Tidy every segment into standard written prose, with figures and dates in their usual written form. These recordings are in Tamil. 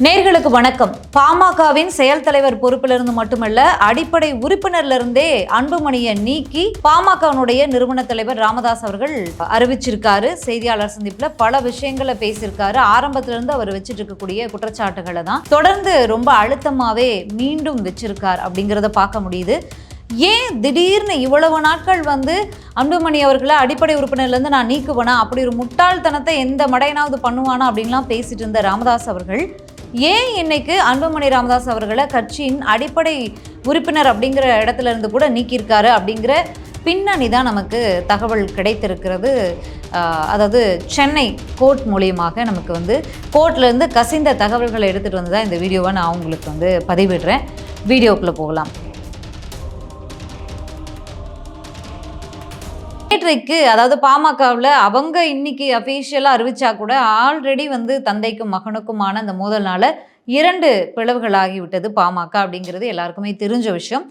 நேர்களுக்கு வணக்கம். பாமகவின் செயல் தலைவர் பொறுப்பிலிருந்து மட்டுமல்ல, அடிப்படை உறுப்பினர்லிருந்தே அன்புமணியை நீக்கி பாமகனுடைய நிறுவன தலைவர் ராமதாஸ் அவர்கள் அறிவிச்சிருக்காரு. செய்தியாளர் சந்திப்புல பல விஷயங்களை பேசியிருக்காரு. ஆரம்பத்திலிருந்து அவர் வச்சிட்டு இருக்கக்கூடிய குற்றச்சாட்டுகளை தான் தொடர்ந்து ரொம்ப அழுத்தமாவே மீண்டும் வச்சிருக்கார் அப்படிங்கிறத பார்க்க முடியுது. ஏன் திடீர்னு இவ்வளவு நாட்கள் அன்புமணி அவர்களை அடிப்படை உறுப்பினர்லேருந்து நான் நீக்குவேனா, அப்படி ஒரு முட்டாள்தனத்தை எந்த மடையனாவது பண்ணுவானா அப்படின்லாம் பேசிட்டு இருந்த ராமதாஸ் அவர்கள் ஏன் இன்னைக்கு அன்புமணி ராமதாஸ் அவர்களை கட்சியின் அடிப்படை உறுப்பினர் அப்படிங்கிற இடத்துல இருந்து கூட நீக்கியிருக்காரு அப்படிங்கிற பின்னணி தான் நமக்கு தகவல் கிடைத்திருக்கிறது. அதாவது சென்னை கோர்ட் மூலியமாக நமக்கு கோர்ட்லேருந்து கசிந்த தகவல்களை எடுத்துகிட்டு வந்து தான் இந்த வீடியோவை நான் உங்களுக்கு பதிவிடுறேன். வீடியோக்குள்ளே போகலாம். நேற்றைக்கு அதாவது பாமகவில் அவங்க இன்னைக்கு அஃபீஷியலாக அறிவிச்சா கூட ஆல்ரெடி தந்தைக்கும் மகனுக்குமான அந்த மோதல்னால 2 பிளவுகளாகிவிட்டது பாமக அப்படிங்கிறது எல்லாருக்குமே தெரிஞ்ச விஷயம்.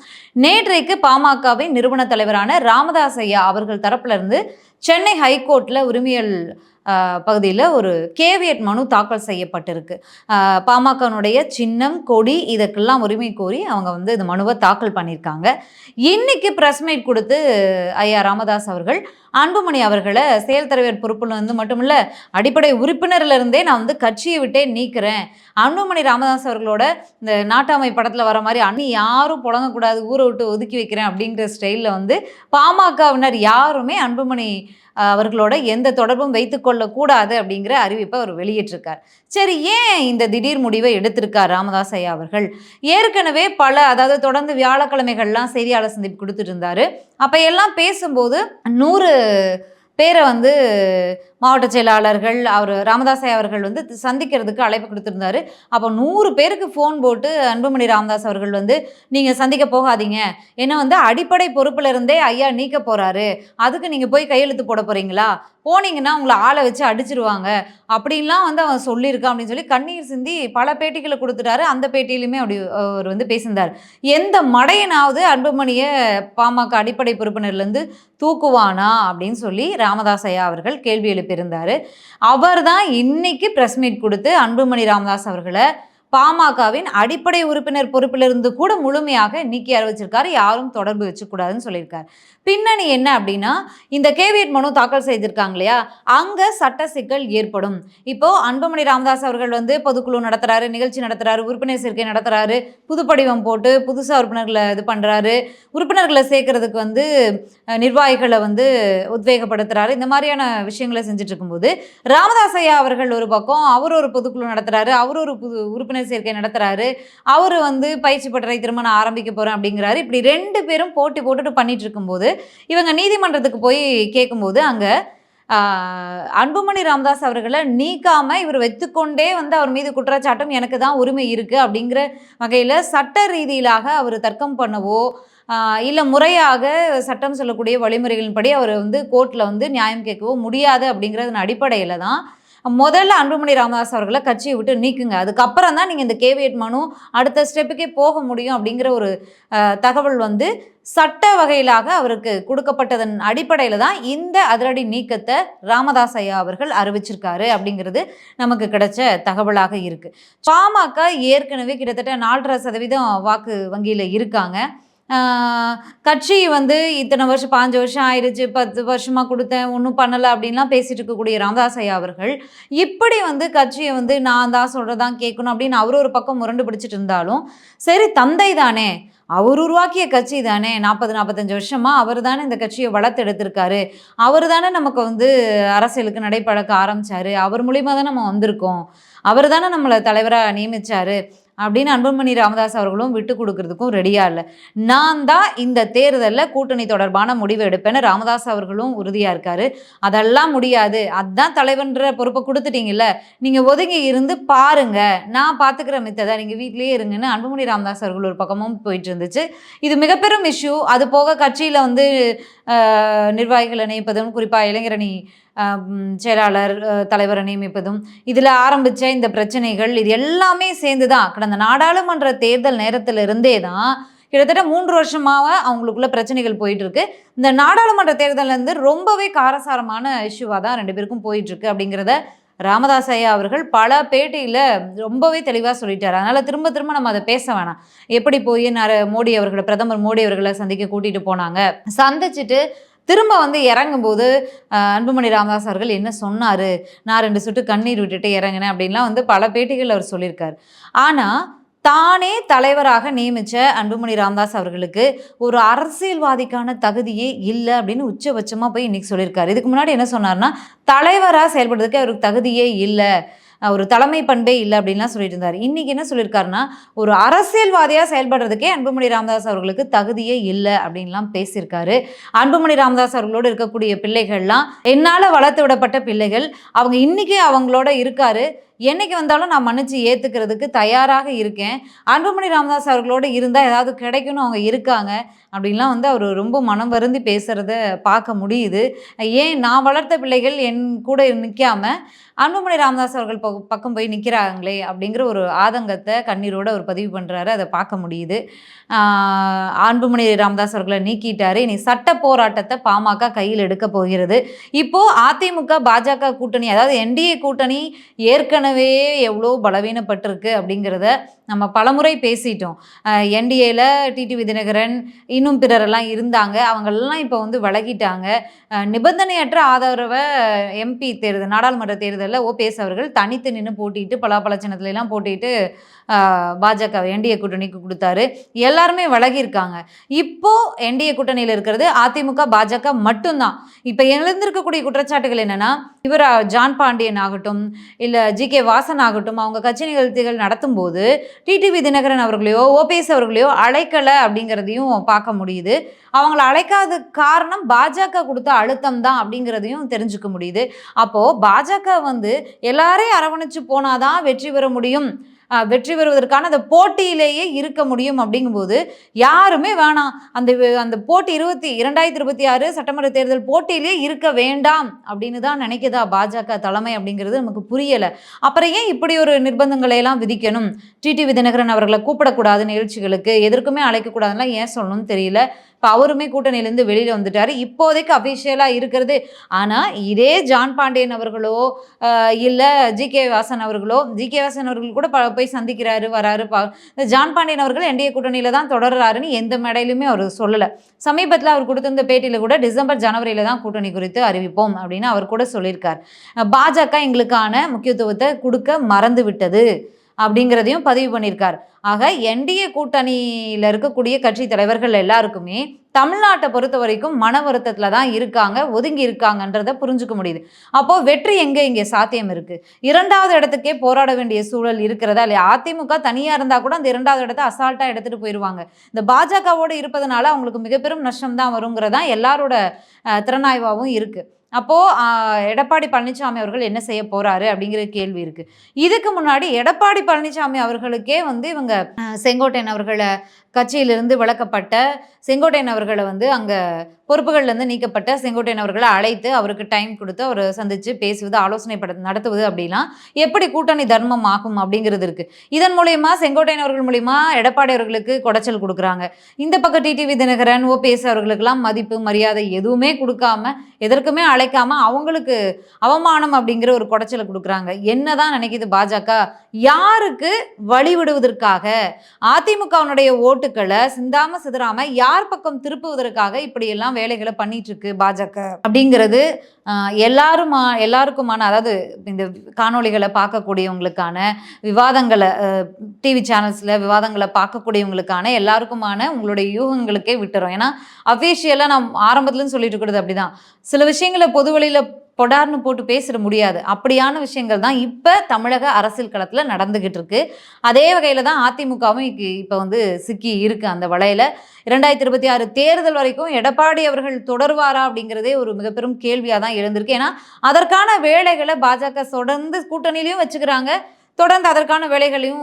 நேற்றைக்கு பாமகவின் நிறுவன தலைவரான ராமதாஸ் ஐயா அவர்கள் தரப்புல இருந்து சென்னை ஹைகோர்ட்டில் உரிமையல் பகுதியில் ஒரு கேவியட் மனு தாக்கல் செய்யப்பட்டிருக்கு. பாமகனுடைய சின்னம், கொடி இதற்கெல்லாம் உரிமை கோரி அவங்க இந்த மனுவை தாக்கல் பண்ணியிருக்காங்க. இன்னைக்கு ப்ரெஸ் மீட் கொடுத்து ஐயா ராமதாஸ் அவர்கள் அன்புமணி அவர்களை செயல் தலைவர் பொறுப்பில் மட்டுமில்ல, அடிப்படை உறுப்பினர்லேருந்தே நான் கட்சியை விட்டே நீக்கிறேன். அன்புமணி ராமதாஸ் அவர்களோட இந்த நாட்டாமை படத்தில் வர மாதிரி அண்ணி யாரும் புழங்கக்கூடாது, ஊரை விட்டு ஒதுக்கி வைக்கிறேன் அப்படிங்கிற ஸ்டைலில் பாமகவினர் யாருமே அன்புமணி அவர்களோட எந்த தொடர்பும் வைத்துக்கொள்ளக்கூடாது அப்படிங்கிற அறிவிப்பை அவர் வெளியிட்டிருக்கார். சரி, ஏன் இந்த திடீர் முடிவை எடுத்திருக்கார் ராமதாஸ் ஐயா அவர்கள்? ஏற்கனவே அதாவது தொடர்ந்து வியாழக்கிழமைகள்லாம் செய்தியாளர் சந்திப்பு கொடுத்துட்டு இருந்தாரு. அப்போ எல்லாம் பேசும்போது 100 பேரை மாவட்ட செயலாளர்கள் அவர் ராமதாஸ் ஐயா அவர்கள் சந்திக்கிறதுக்கு அழைப்பு கொடுத்துருந்தாரு. அப்போ 100 பேருக்கு ஃபோன் போட்டு அன்புமணி ராமதாஸ் அவர்கள் நீங்கள் சந்திக்க போகாதீங்க, ஏன்னா அடிப்படை பொறுப்பில் இருந்தே ஐயா நீக்க போகிறாரு, அதுக்கு நீங்கள் போய் கையெழுத்து போட போகிறீங்களா, போனீங்கன்னா உங்களை ஆளை வச்சு அடிச்சிருவாங்க அப்படின்லாம் அவன் சொல்லியிருக்கான் அப்படின்னு சொல்லி கண்ணீர் சிந்தி பல பேட்டிகளை கொடுத்துட்டாரு. அந்த பேட்டியிலுமே அப்படி அவர் பேசியிருந்தார். எந்த மடையனாவது அன்புமணியை பாமக அடிப்படை பொறுப்பினர்லேருந்து தூக்குவானா அப்படின்னு சொல்லி ராமதாஸ் ஐயா அவர்கள் கேள்வி எழுப்பியிருந்தார். அவர் தான் இன்னைக்கு ப்ரெஸ் மீட் கொடுத்து அன்புமணி ராமதாஸ் அவர்களை பாமகவின் அடிப்படை உறுப்பினர் பொறுப்பிலிருந்து கூட முழுமையாக நீக்கி அறிவிச்சிருக்காரு. யாரும் தொடர்பு வச்சுக்கூடாதுன்னு சொல்லியிருக்காரு. பின்னணி என்ன அப்படின்னா, இந்த கேவியட் மனு தாக்கல் செய்திருக்காங்க இல்லையா, அங்கே சட்ட சிக்கல் ஏற்படும். இப்போ அன்புமணி ராமதாஸ் அவர்கள் பொதுக்குழு நடத்துறாரு, நிகழ்ச்சி நடத்துறாரு, உறுப்பினர் சேர்க்கை நடத்துறாரு, புதுப்படிவம் போட்டு புதுசாக உறுப்பினர்களை இது பண்ணுறாரு, உறுப்பினர்களை சேர்க்கறதுக்கு நிர்வாகிகளை உத்வேகப்படுத்துறாரு. இந்த மாதிரியான விஷயங்களை செஞ்சுட்டு இருக்கும்போது ராமதாஸ் ஐயா அவர்கள் ஒரு பக்கம் அவர் ஒரு பொதுக்குழு நடத்துறாரு, அவர் ஒரு உறுப்பினர் சேர்க்கை நடத்துறாரு, அவர் பயிற்சி பட்டறை திருமணம் ஆரம்பிக்க போறேன் அப்படிங்கிறாரு. இப்படி 2 பேரும் போட்டி போட்டுட்டு பண்ணிட்டு இருக்கும்போது இவங்க நீதிமன்றத்துக்கு போய் கேட்கும்போது அங்க அன்புமணி ராமதாஸ் அவர்களை நீக்காம இவர் வைத்துக்கொண்டே அவர் மீது குற்றச்சாட்டும் எனக்கு தான் உரிமை இருக்கு அப்படிங்கிற வகையில் சட்ட ரீதியிலாக அவர் தர்க்கம் பண்ணவோ இல்லை முறையாக சட்டம் சொல்லக்கூடிய வழிமுறைகளின்படி அவர் கோர்ட்டில் நியாயம் கேட்கவோ முடியாது அப்படிங்கிறதன் அடிப்படையில் தான் முதல்ல அன்புமணி ராமதாஸ் அவர்களை கட்சியை விட்டு நீக்குங்க, அதுக்கப்புறம் தான் நீங்கள் இந்த கேவியட் மனு அடுத்த ஸ்டெப்புக்கே போக முடியும் அப்படிங்கிற ஒரு தகவல் சட்ட வகையிலாக அவருக்கு கொடுக்கப்பட்டதன் அடிப்படையில் தான் இந்த அதிரடி நீக்கத்தை ராமதாஸ் ஐயா அவர்கள் அறிவிச்சிருக்காரு அப்படிங்கிறது நமக்கு கிடைச்ச தகவலாக இருக்கு. பாமக ஏற்கனவே கிட்டத்தட்ட 4.5% வாக்கு வங்கியில் இருக்காங்க. கட்சி இத்தனை வருஷம் 5 வருஷம் ஆயிடுச்சு, 10 வருஷமாக கொடுத்தேன், ஒன்றும் பண்ணலை அப்படின்லாம் பேசிட்டு இருக்கக்கூடிய ராமதாஸ் ஐயா அவர்கள் இப்படி கட்சியை நான் தான் சொல்கிறதான் கேட்கணும் அப்படின்னு அவர் ஒரு பக்கம் முரண்டு பிடிச்சிட்டு இருந்தாலும், சரி தந்தை தானே, அவர் உருவாக்கிய கட்சி தானே, 40-45 வருஷமாக அவர் தானே இந்த கட்சியை வளர்த்து எடுத்திருக்காரு, அவர் தானே நமக்கு அரசியலுக்கு நடைபழக்க ஆரம்பித்தார், அவர் மூலிமா தான் நம்ம வந்திருக்கோம், அவர் தானே நம்மளை தலைவராக நியமித்தார் அப்படின்னு அன்புமணி ராமதாஸ் அவர்களும் விட்டு கொடுக்கறதுக்கும் ரெடியாக இல்லை. நான் தான் இந்த தேர்தலில் கூட்டணி தொடர்பான முடிவு எடுப்பேன்னு ராமதாஸ் அவர்களும் உறுதியாக இருக்காரு. அதெல்லாம் முடியாது, அதுதான் தலைவன்ற பொறுப்பை கொடுத்துட்டீங்கல்ல, நீங்கள் ஒதுங்கி இருந்து பாருங்க, நான் பார்த்துக்கிற மித்ததை நீங்கள் வீட்டிலேயே இருங்கன்னு அன்புமணி ராமதாஸ் அவர்கள் ஒரு பக்கமும் போயிட்டு இருந்துச்சு. இது மிகப்பெரும் இஷ்யூ. அது போக கட்சியில் நிர்வாகிகளை நியமிப்பதும், குறிப்பாக இளைஞரணி செயலாளர் தலைவரை நியமிப்பதும், இதில் ஆரம்பித்த இந்த பிரச்சனைகள் இது எல்லாமே சேர்ந்து தான் கடந்த நாடாளுமன்ற தேர்தல் நேரத்திலிருந்தே தான் கிட்டத்தட்ட 3 வருஷமாக அவங்களுக்குள்ள பிரச்சனைகள் போயிட்டு இருக்கு. இந்த நாடாளுமன்ற தேர்தல் ரொம்பவே காரசாரமான இஷ்யூவாக தான் 2 பேருக்கும் போயிட்டு இருக்கு அப்படிங்கிறத ராமதாஸ் ஐயா அவர்கள் பல பேட்டியில் ரொம்பவே தெளிவாக சொல்லிட்டார். அதனால் திரும்ப திரும்ப நம்ம அதை பேச வேணாம். எப்படி போய் மோடி அவர்களை, பிரதமர் மோடி அவர்களை சந்திக்க கூட்டிகிட்டு போனாங்க, சந்திச்சுட்டு திரும்ப வந்து இறங்கும்போது அன்புமணி ராமதாஸ் அவர்கள் என்ன சொன்னார், நான் 2 சொட்டு கண்ணீர் விட்டுட்டு இறங்கினேன் அப்படின்லாம் வந்து பல பேட்டிகள் அவர் சொல்லியிருக்கார். ஆனால் தானே தலைவராக நியமித்த அன்புமணி ராமதாஸ் அவர்களுக்கு ஒரு அரசியல்வாதிக்கான தகுதியே இல்லை அப்படின்னு உச்சபட்சமாக போய் இன்னைக்கு சொல்லியிருக்காரு. இதுக்கு முன்னாடி என்ன சொன்னார்னா, தலைவராக செயல்படுறதுக்கு அவருக்கு தகுதியே இல்லை, ஒரு தலைமை பண்பே இல்லை அப்படின்லாம் சொல்லிட்டு இருந்தார். இன்னைக்கு என்ன சொல்லியிருக்காருன்னா, ஒரு அரசியல்வாதியாக செயல்படுறதுக்கே அன்புமணி ராமதாஸ் அவர்களுக்கு தகுதியே இல்லை அப்படின்லாம் பேசியிருக்காரு. அன்புமணி ராமதாஸ் அவர்களோடு இருக்கக்கூடிய பிள்ளைகள்லாம் என்னால் வளர்த்து விடப்பட்ட பிள்ளைகள், அவங்க இன்னைக்கு அவங்களோட இருக்காரு, என்னைக்கு வந்தாலும் நான் மன்னிச்சு ஏற்றுக்கிறதுக்கு தயாராக இருக்கேன், அன்புமணி ராமதாஸ் அவர்களோடு இருந்தால் ஏதாவது கிடைக்கும்னு அவங்க இருக்காங்க அப்படின்லாம் வந்து அவர் ரொம்ப மனம் வருந்தி பேசுகிறத பார்க்க முடியுது. ஏன் நான் வளர்த்த பிள்ளைகள் என் கூட நிற்காம அன்புமணி ராமதாஸ் அவர்கள் பக்கம் போய் நிற்கிறாங்களே அப்படிங்கிற ஒரு ஆதங்கத்தை கண்ணீரோடு அவர் பதிவு பண்ணுறாரு. அதை பார்க்க முடியுது. அன்புமணி ராமதாஸ் அவர்களை நீக்கிட்டாரு. இனி சட்ட போராட்டத்தை பாமக கையில் எடுக்க போகிறது. இப்போது அதிமுக பாஜக கூட்டணி, அதாவது என்டிஏ கூட்டணி ஏற்கனவே எவ்வளோ பலவீனப்பட்டிருக்கு அப்படிங்கிறத நம்ம பலமுறை பேசிட்டோம். என்டிஏல டிடிவி தினகரன் இன்னும் பிறரெல்லாம் இருந்தாங்க, அவங்களெல்லாம் இப்போ வந்து விலகிட்டாங்க. நிபந்தனையற்ற ஆதரவை எம்பி தேர்தல், நாடாளுமன்ற தேர்தலில் ஓபிஎஸ் அவர்கள் தனித்து நின்று போட்டிட்டு பலாப்பழ சின்னத்துலலாம் போட்டிட்டு பாஜக என்டிஏ கூட்டணிக்கு கொடுத்தாரு. எல்லாருமே விலகியிருக்காங்க. இப்போ என்டிஏ கூட்டணியில் இருக்கிறது அதிமுக பாஜக மட்டும்தான். இப்போ எழுந்திருக்கக்கூடிய குற்றச்சாட்டுகள் என்னன்னா, இவர் ஜான் பாண்டியன் ஆகட்டும், இல்லை ஜி.கே. வாசன் ஆகட்டும், அவங்க கட்சி நிகழ்ச்சிகள் நடத்தும் போது டிடிவி தினகரன் அவர்களையோ ஓபிஎஸ் அவர்களையோ அழைக்கலை அப்படிங்கிறதையும் பார்க்க முடியுது. அவங்கள அழைக்காத காரணம் பாஜக கொடுத்த அழுத்தம் தான் அப்படிங்கிறதையும் தெரிஞ்சுக்க முடியுது. அப்போது பாஜக வந்து எல்லாரையும் அரவணைச்சு போனாதான் வெற்றி பெற முடியும், வெற்றி பெறுவதற்கான அந்த போட்டியிலேயே இருக்க முடியும் அப்படிங்கும்போது யாருமே வேணாம், அந்த போட்டி 2026 சட்டமன்ற தேர்தல் போட்டியிலே இருக்க வேண்டாம் அப்படின்னு தான் நினைக்குதா பாஜக தலைமை அப்படிங்கிறது நமக்கு புரியலை. அப்புறம் ஏன் இப்படி ஒரு நிர்பந்தங்களை எல்லாம் விதிக்கணும்? டிடிவி தினகரன் அவர்களை கூப்பிடக்கூடாது, நிகழ்ச்சிகளுக்கு எதற்குமே அழைக்கக்கூடாதுலாம் ஏன் சொல்லணும்னு தெரியல. இப்போ அவருமே கூட்டணியிலேருந்து வெளியில் வந்துட்டார். இப்போதைக்கு அஃபிஷியலாக இருக்கிறது. ஆனால் இதே ஜான் பாண்டியன் அவர்களோ இல்லை ஜி.கே. வாசன் அவர்களோ, ஜி.கே. வாசன் அவர்கள் கூட போய் சந்திக்கிறாரு, வராரு. ஜான் பாண்டியன் அவர்கள் என்டிஏ கூட்டணியில் தான் தொடர்றாருன்னு எந்த மேடையிலுமே அவர் சொல்லலை. சமீபத்தில் அவர் கொடுத்திருந்த பேட்டியில் கூட டிசம்பர் ஜனவரியில் தான் கூட்டணி குறித்து அறிவிப்போம் அப்படின்னு அவர் கூட சொல்லியிருக்கார். பாஜக எங்களுக்கான முக்கியத்துவத்தை கொடுக்க மறந்து விட்டது அப்படிங்கிறதையும் பதிவு பண்ணியிருக்கார். ஆக என்டிஏ கூட்டணியில் இருக்கக்கூடிய கட்சி தலைவர்கள் எல்லாருக்குமே தமிழ்நாட்டை பொறுத்த வரைக்கும் மன வருத்தத்தில் தான் இருக்காங்க, ஒதுங்கி இருக்காங்கன்றதை புரிஞ்சுக்க முடியுது. அப்போது வெற்றி இங்கே சாத்தியம் இருக்குது. 2வது இடத்துக்கே போராட வேண்டிய சூழல் இருக்கிறதா இல்லையா? அதிமுக தனியாக இருந்தால் கூட அந்த 2வது இடத்தை அசால்ட்டாக எடுத்துகிட்டு போயிடுவாங்க. இந்த பாஜகவோடு இருப்பதனால அவங்களுக்கு மிகப்பெரும் நஷ்டம் தான் வருங்கிறதான் எல்லாரோட திறனாய்வாகவும் இருக்குது. அப்போது எடப்பாடி பழனிசாமி அவர்கள் என்ன செய்ய போகிறாரு அப்படிங்கிற கேள்வி இருக்குது. இதுக்கு முன்னாடி எடப்பாடி பழனிசாமி அவர்களுக்கே வந்து இவங்க செங்கோட்டையன் அவர்களை கட்சியிலிருந்து விலக்கப்பட்ட செங்கோட்டையன் அவர்களை வந்து அங்கே பொறுப்புகள்லேருந்து நீக்கப்பட்ட செங்கோட்டையன் அவர்களை அழைத்து அவருக்கு டைம் கொடுத்து அவர் சந்தித்து பேசுவது, ஆலோசனை நடத்துவது அப்படிலாம் எப்படி கூட்டணி தர்மம் ஆகும் அப்படிங்கிறது இருக்குது. இதன் மூலயமா செங்கோட்டையன் அவர்கள் மூலிமா எடப்பாடி அவர்களுக்கு குடைச்சல் கொடுக்குறாங்க. இந்த பக்கம் டிடிவி தினகரன் ஓபிஎஸ் அவர்களுக்கெல்லாம் மதிப்பு மரியாதை எதுவுமே கொடுக்காம, எதற்குமே அழைக்காம அவங்களுக்கு அவமானம் அப்படிங்கிற ஒரு குடைச்சலை கொடுக்குறாங்க. என்னதான் நினைக்கிது பாஜக? யாருக்கு வழிவிடுவதற்காக, அதிமுகவினுடைய ஓட்டுக்களை சிந்தாம சிதறாம யார் பக்கம் திருப்புவதற்காக இப்படியெல்லாம் வேலைகளை பண்ணிட்டு இருக்கு பாஜக அப்படிங்கிறது எல்லாருக்குமான, அதாவது இந்த காணொளிகளை பார்க்கக்கூடியவங்களுக்கான விவாதங்களை, டிவி சேனல்ஸில் விவாதங்களை பார்க்கக்கூடியவங்களுக்கான எல்லாருக்குமான உங்களுடைய யூகங்களுக்கே விட்டுறோம். ஏன்னா அஃபீஷியலாக நான் ஆரம்பத்துலன்னு சொல்லிட்டு இருக்கிறது அப்படிதான். சில விஷயங்களை பொது வழியில் பொடார்னு போட்டு பேசிட முடியாது. அப்படியான விஷயங்கள் தான் இப்போ தமிழக அரசியல் களத்தில் நடந்துகிட்டு இருக்கு. அதே வகையில் தான் அதிமுகவும் இப்போ வந்து சிக்கி இருக்கு அந்த வலையில். 2026 தேர்தல் வரைக்கும் எடப்பாடி அவர்கள் தொடர்வாரா அப்படிங்கிறதே ஒரு மிகப்பெரும் கேள்வியாக தான் எழுந்திருக்கு. ஏன்னா அதற்கான வேலைகளை பாஜக தொடர்ந்து கூட்டணியிலையும் வச்சுக்கிறாங்க, தொடர்ந்து அதற்கான வேலைகளையும்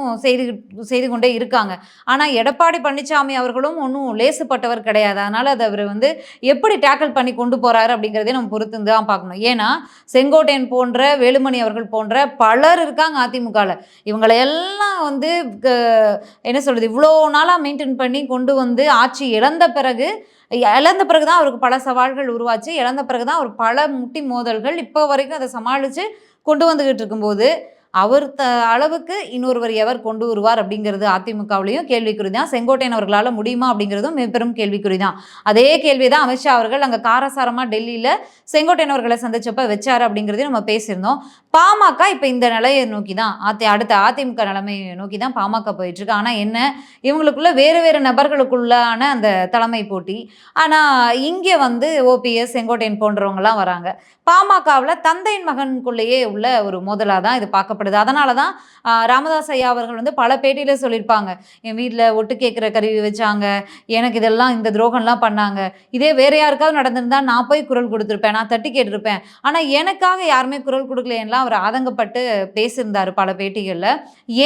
செய்து கொண்டே இருக்காங்க. ஆனால் எடப்பாடி பழனிசாமி அவர்களும் ஒன்றும் லேசுப்பட்டவர் கிடையாது. அதனால் அதை அவர் வந்து எப்படி டேக்கிள் பண்ணி கொண்டு போகிறாரு அப்படிங்கிறதே நம்ம பொறுத்து தான் பார்க்கணும். ஏன்னா செங்கோட்டையன் போன்ற, வேலுமணி அவர்கள் போன்ற பலர் இருக்காங்க அதிமுகவில். இவங்களை எல்லாம் வந்து என்ன சொல்கிறது, இவ்வளோ நாளாக மெயின்டைன் பண்ணி கொண்டு வந்து ஆட்சி இழந்த பிறகு தான் அவருக்கு பல சவால்கள் உருவாச்சு. இழந்த பிறகு தான் அவர் பல முட்டி மோதல்கள், இப்போ வரைக்கும் அதை சமாளித்து கொண்டு வந்துகிட்டு இருக்கும்போது அவர் அளவுக்கு இன்னொருவர் எவர் கொண்டு வருவார் அப்படிங்கிறது அதிமுகவிலையும் கேள்விக்குறி தான். செங்கோட்டையன் அவர்களால் முடியுமா அப்படிங்கிறதும் மிகப்பெரும் கேள்விக்குறி தான். அதே கேள்வி தான் அமித்ஷா அவர்கள் அங்கே காரசாரமாக டெல்லியில் செங்கோட்டையன் அவர்களை சந்திச்சப்ப வச்சார் அப்படிங்கிறதையும் நம்ம பேசியிருந்தோம். பாமக இப்போ இந்த நிலையை நோக்கி தான் அடுத்த அதிமுக நிலைமையை நோக்கி தான் பாமக போயிட்டு இருக்கு. ஆனால் என்ன, இவங்களுக்குள்ள வேறு வேறு நபர்களுக்குள்ளான அந்த தலைமை போட்டி. ஆனால் இங்கே வந்து ஓபிஎஸ் செங்கோட்டையன் போன்றவங்கலாம் வராங்க. பாமகவில் தந்தையின் மகனுக்குள்ளேயே உள்ள ஒரு மோதலாக தான் இது பார்க்கப்படுது. அதனால தான் ராமதாஸ் ஐயா அவர்கள் வந்து பல பேட்டியில் சொல்லியிருப்பாங்க, என் வீட்டில் ஒட்டு கேட்குற கருவி வச்சாங்க, எனக்கு இதெல்லாம் இந்த துரோகம்லாம் பண்ணாங்க, இதே வேற யாருக்காவது நடந்திருந்தா நான் போய் குரல் கொடுத்துருப்பேன், நான் தட்டி கேட்டிருப்பேன், ஆனால் எனக்காக யாருமே குரல் கொடுக்கலன்னுலாம் அவர் ஆதங்கப்பட்டு பேசியிருந்தார் பல பேட்டிகளில்.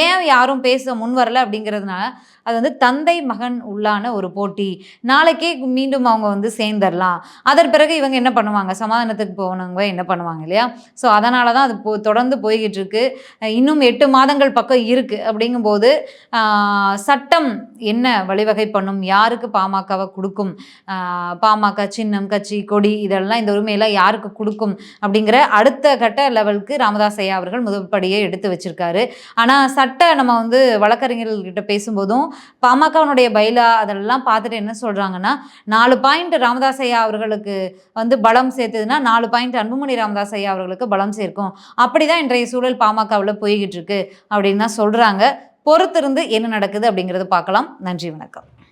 ஏன் யாரும் பேச முன் வரல அப்படிங்கிறதுனால அது வந்து தந்தை மகன் உள்ளான ஒரு போட்டி. நாளைக்கே மீண்டும் அவங்க வந்து சேர்ந்துடலாம், அதன் பிறகு இவங்க என்ன பண்ணுவாங்க, சமாதானத்துக்கு போனவங்க என்ன பண்ணுவாங்க இல்லையா? ஸோ அதனால தான் அது தொடர்ந்து போய்கிட்டு இருக்கு. இன்னும் 8 மாதங்கள் பக்கம் இருக்குது. அப்படிங்கும்போது சட்டம் என்ன வழிவகை பண்ணும், யாருக்கு பாமகவை கொடுக்கும், பாமக சின்னம் கட்சி கொடி இதெல்லாம் இந்த உரிமையெல்லாம் யாருக்கு கொடுக்கும் அப்படிங்கிற அடுத்த கட்ட லெவலுக்கு ராமதாஸ் ஐயா அவர்கள் முதற்படியை எடுத்து வச்சிருக்காரு. ஆனால் நம்ம வந்து வழக்கறிஞர்கள்கிட்ட பேசும்போதும் பாமகனுடைய பைலா அதெல்லாம் பார்த்துட்டு என்ன சொல்கிறாங்கன்னா, 4 பாயிண்ட் ராமதாஸ் ஐயா அவர்களுக்கு வந்து பலம் சேர்த்ததுன்னா 4 பாயிண்ட் அன்புமணி ராமதாஸ் ஐயா அவர்களுக்கு பலம் சேர்க்கும். அப்படிதான் இன்றைய சூழல் பாமகவில் போய்கிட்டு இருக்கு அப்படின்னு தான் சொல்கிறாங்க. பொறுத்திருந்து என்ன நடக்குது அப்படிங்கிறது பார்க்கலாம். நன்றி, வணக்கம்.